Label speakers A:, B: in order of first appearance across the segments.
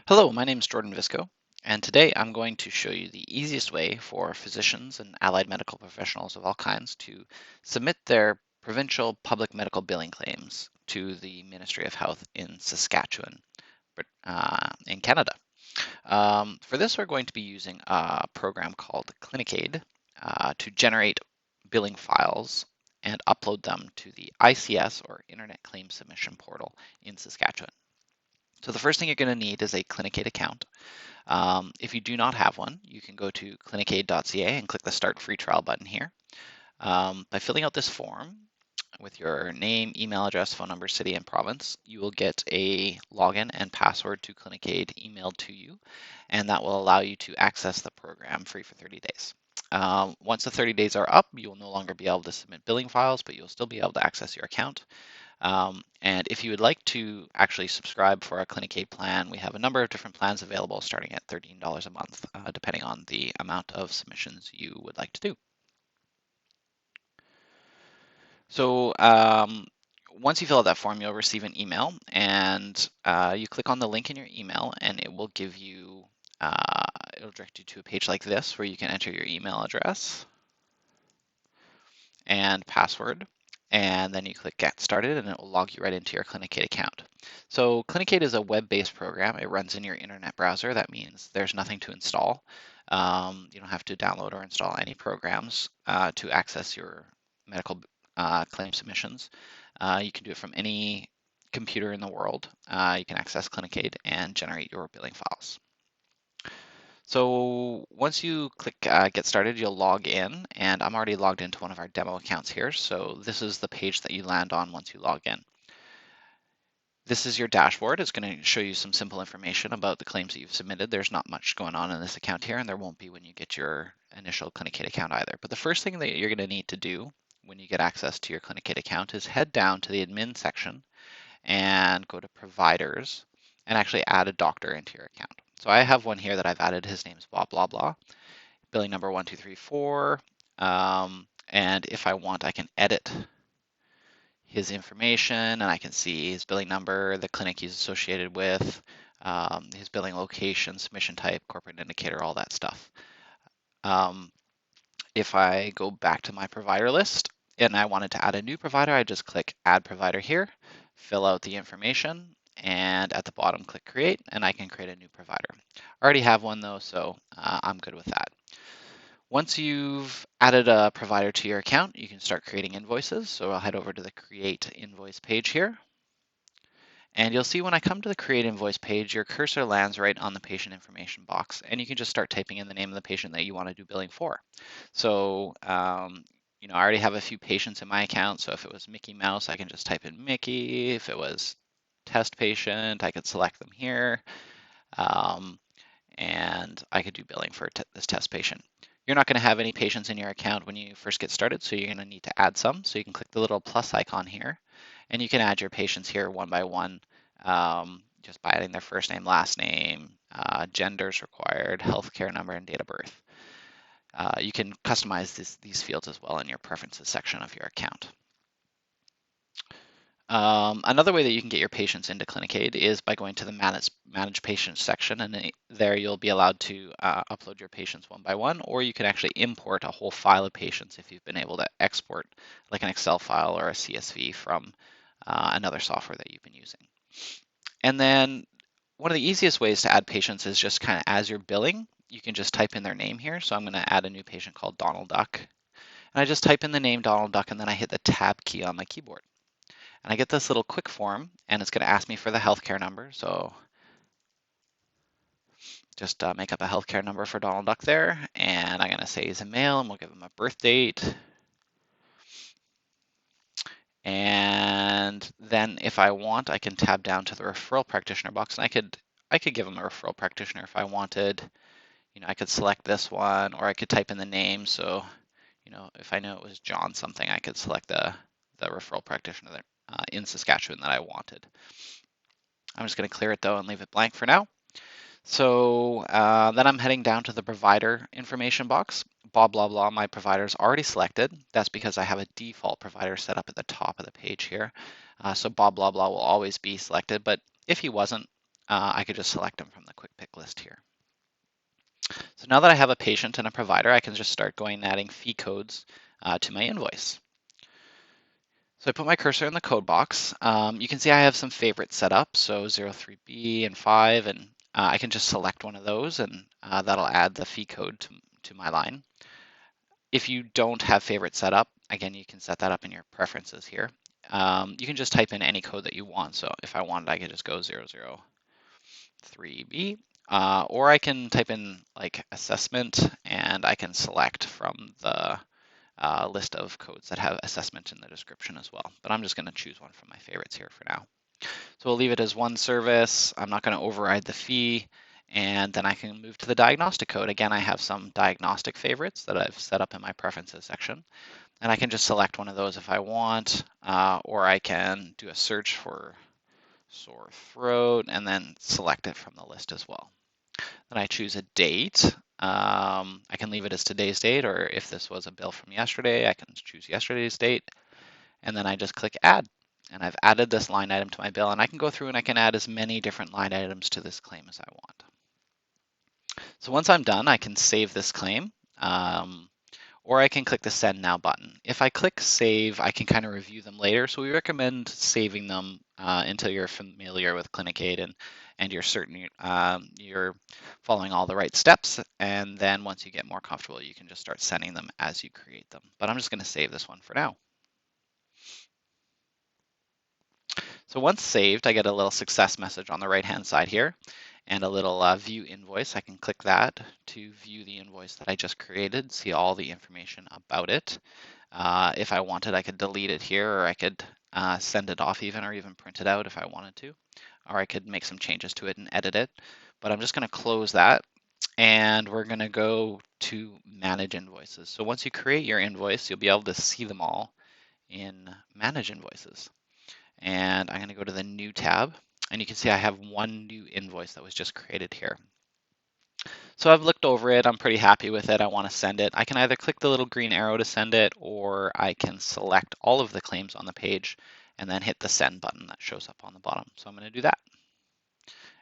A: Hello, my name is Jordan Visco, and today I'm going to show you the easiest way for physicians and allied medical professionals of all kinds to submit their provincial public medical billing claims to the Ministry of Health in Saskatchewan, in Canada. For this, we're going to be using a program called Clinicaid to generate billing files and upload them to the ICS, or Internet Claim Submission Portal, in Saskatchewan. So the first thing you're going to need is a Clinicaid account. If you do not have one, you can go to clinicaid.ca and click the Start Free Trial button here. By filling out this form with your name, email address, phone number, city, and province, you will get a login and password to Clinicaid emailed to you, and that will allow you to access the program free for 30 days. Once the 30 days are up, you will no longer be able to submit billing files, but you'll still be able to access your account. And if you would like to actually subscribe for a Clinicaid plan, we have a number of different plans available starting at $13 a month, depending on the amount of submissions you would like to do. So once you fill out that form, you'll receive an email, and you click on the link in your email, and it will give you, it'll direct you to a page like this where you can enter your email address and password, and then you click Get Started, and it will log you right into your Clinicaid account. So Clinicaid is a web-based program. It runs in your internet browser. That means there's nothing to install. You don't have to download or install any programs to access your medical claim submissions. You can do it from any computer in the world. You can access Clinicaid and generate your billing files. So once you click Get Started, you'll log in, and I'm already logged into one of our demo accounts here. So this is the page that you land on once you log in. This is your dashboard. It's going to show you some simple information about the claims that you've submitted. There's not much going on in this account here, and there won't be when you get your initial Clinicaid account either. But the first thing that you're going to need to do when you get access to your Clinicaid account is head down to the admin section and go to providers and actually add a doctor into your account. So I have one here that I've added. His name's blah, blah, blah. Billing number 1234. And if I want, I can edit his information, and I can see his billing number, the clinic he's associated with, his billing location, submission type, corporate indicator, all that stuff. If I go back to my provider list and I wanted to add a new provider, I just click Add Provider here, fill out the information, and at the bottom click Create, and I can create a new provider. I already have one though, so I'm good with that. Once you've added a provider to your account, you can start creating invoices. So I'll head over to the Create Invoice page here. And you'll see when I come to the Create Invoice page, your cursor lands right on the patient information box, and you can just start typing in the name of the patient that you want to do billing for. So, I already have a few patients in my account, so if it was Mickey Mouse, I can just type in Mickey. If it was test patient, I could select them here, and I could do billing for this test patient. You're not going to have any patients in your account when you first get started, so you're going to need to add some. So you can click the little plus icon here, and you can add your patients here one by one, just by adding their first name, last name, genders required, healthcare number, and date of birth. You can customize these fields as well in your preferences section of your account. Another way that you can get your patients into Clinicaid is by going to the Manage Patients section, and there you'll be allowed to upload your patients one by one, or you can actually import a whole file of patients if you've been able to export like an Excel file or a CSV from another software that you've been using. And then one of the easiest ways to add patients is just kind of as you're billing, you can just type in their name here. So I'm going to add a new patient called Donald Duck. And I just type in the name Donald Duck, and then I hit the Tab key on my keyboard. And I get this little quick form, and it's going to ask me for the healthcare number. So just make up a healthcare number for Donald Duck there. And I'm going to say he's a male, and we'll give him a birth date. And then if I want, I can tab down to the referral practitioner box, and I could give him a referral practitioner if I wanted. I could select this one, or I could type in the name. So, if I know it was John something, I could select the referral practitioner there. In Saskatchewan that I wanted. I'm just going to clear it though and leave it blank for now. So then I'm heading down to the provider information box. Blah, blah, blah, my provider is already selected. That's because I have a default provider set up at the top of the page here. So blah, blah, blah will always be selected, but if he wasn't, I could just select them from the quick pick list here. So now that I have a patient and a provider, I can just start going and adding fee codes to my invoice. So I put my cursor in the code box. You can see I have some favorites set up, so 03B and 5, and I can just select one of those, and that'll add the fee code to my line. If you don't have favorites set up, again, you can set that up in your preferences here. You can just type in any code that you want. So if I wanted, I could just go 003B, or I can type in like assessment, and I can select from the list of codes that have assessment in the description as well. But I'm just going to choose one from my favorites here for now. So we'll leave it as one service. I'm not going to override the fee. And then I can move to the diagnostic code. Again, I have some diagnostic favorites that I've set up in my preferences section. And I can just select one of those if I want, or I can do a search for sore throat and then select it from the list as well. Then I choose a date. I can leave it as today's date, or if this was a bill from yesterday, I can choose yesterday's date. And then I just click add. And I've added this line item to my bill, and I can go through and I can add as many different line items to this claim as I want. So once I'm done, I can save this claim, or I can click the Send Now button. If I click Save, I can kind of review them later, so we recommend saving them until you're familiar with ClinicAid and you're certain you're following all the right steps, and then once you get more comfortable, you can just start sending them as you create them. But I'm just going to save this one for now. So once saved, I get a little success message on the right-hand side here and a little view invoice. I can click that to view the invoice that I just created, see all the information about it. If I wanted, I could delete it here, or I could send it off even, or even print it out if I wanted to, or I could make some changes to it and edit it. But I'm just going to close that, and we're going to go to Manage Invoices. So once you create your invoice, you'll be able to see them all in Manage Invoices. And I'm going to go to the New tab, and you can see I have one new invoice that was just created here. So I've looked over it, I'm pretty happy with it, I want to send it. I can either click the little green arrow to send it, or I can select all of the claims on the page and then hit the send button that shows up on the bottom. So I'm going to do that.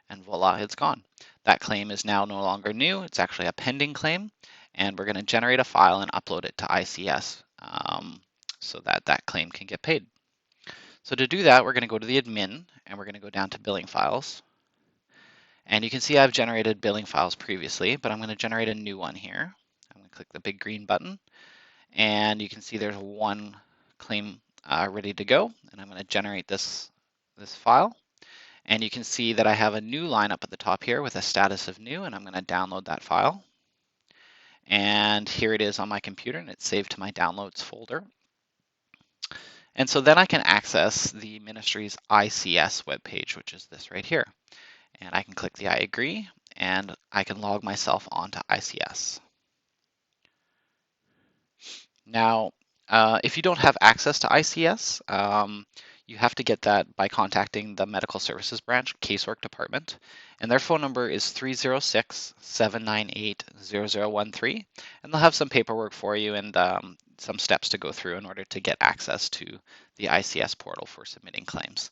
A: And voila, it's gone. That claim is now no longer new, it's actually a pending claim, and we're going to generate a file and upload it to ICS so that that claim can get paid. So to do that, we're going to go to the admin, and we're going to go down to billing files. And you can see I've generated billing files previously, but I'm going to generate a new one here. I'm going to click the big green button, and you can see there's one claim ready to go, and I'm going to generate this file. And you can see that I have a new line up at the top here with a status of new, and I'm going to download that file. And here it is on my computer, and it's saved to my downloads folder. And so then I can access the ministry's ICS webpage, which is this right here. And I can click the I agree, and I can log myself onto ICS. Now, if you don't have access to ICS, you have to get that by contacting the Medical Services Branch Casework Department, and their phone number is 306-798-0013, and they'll have some paperwork for you and some steps to go through in order to get access to the ICS portal for submitting claims.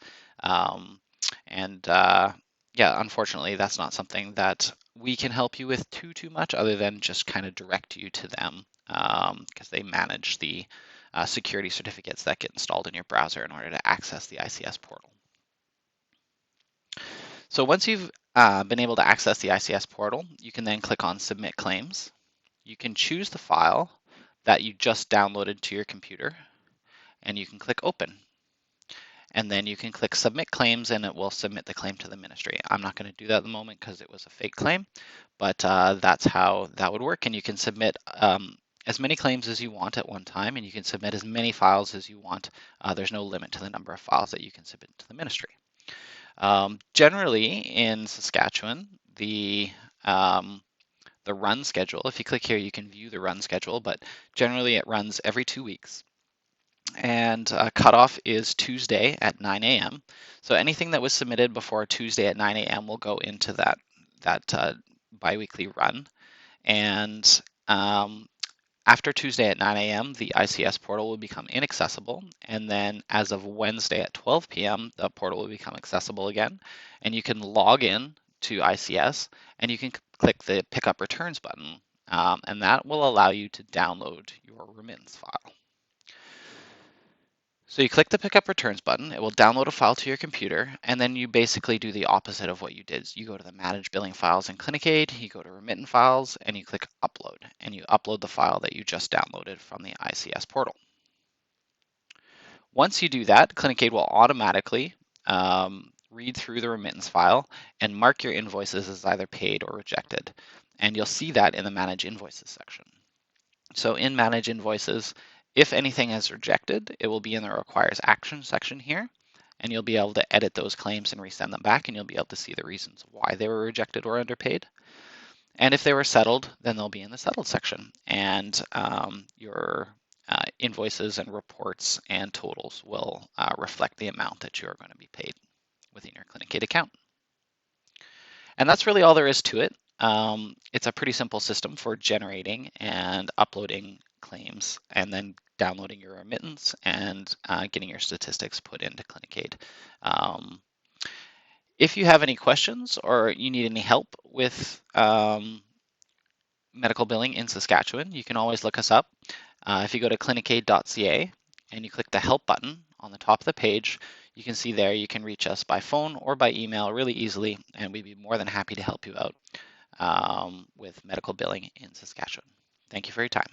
A: Yeah, unfortunately, that's not something that we can help you with too much, other than just kind of direct you to them, because they manage the security certificates that get installed in your browser in order to access the ICS portal. So once you've been able to access the ICS portal, you can then click on Submit Claims. You can choose the file that you just downloaded to your computer, and you can click Open. And then you can click Submit Claims, and it will submit the claim to the ministry. I'm not going to do that at the moment because it was a fake claim, but that's how that would work. And you can submit as many claims as you want at one time, and you can submit as many files as you want. There's no limit to the number of files that you can submit to the ministry. Generally, in Saskatchewan, the run schedule, if you click here, you can view the run schedule, but generally it runs every 2 weeks. And cutoff is Tuesday at 9 a.m. So anything that was submitted before Tuesday at 9 a.m. will go into that biweekly run. And After Tuesday at 9 a.m., the ICS portal will become inaccessible, and then as of Wednesday at 12 p.m., the portal will become accessible again, and you can log in to ICS, and you can click the Pick Up Returns button, and that will allow you to download your remittance file. So you click the Pick Up Returns button, it will download a file to your computer, and then you basically do the opposite of what you did. You go to the Manage Billing Files in ClinicAid, you go to Remittance Files, and you click Upload, and you upload the file that you just downloaded from the ICS portal. Once you do that, ClinicAid will automatically read through the remittance file and mark your invoices as either paid or rejected. And you'll see that in the Manage Invoices section. So in Manage Invoices, if anything is rejected, it will be in the Requires Action section here, and you'll be able to edit those claims and resend them back, and you'll be able to see the reasons why they were rejected or underpaid. And if they were settled, then they'll be in the Settled section, and your invoices and reports and totals will reflect the amount that you are going to be paid within your ClinicAid account. And that's really all there is to it. It's a pretty simple system for generating and uploading claims and then downloading your remittance and getting your statistics put into ClinicAid. If you have any questions or you need any help with medical billing in Saskatchewan, you can always look us up. If you go to clinicaid.ca and you click the Help button on the top of the page, you can see there you can reach us by phone or by email really easily, and we'd be more than happy to help you out with medical billing in Saskatchewan. Thank you for your time.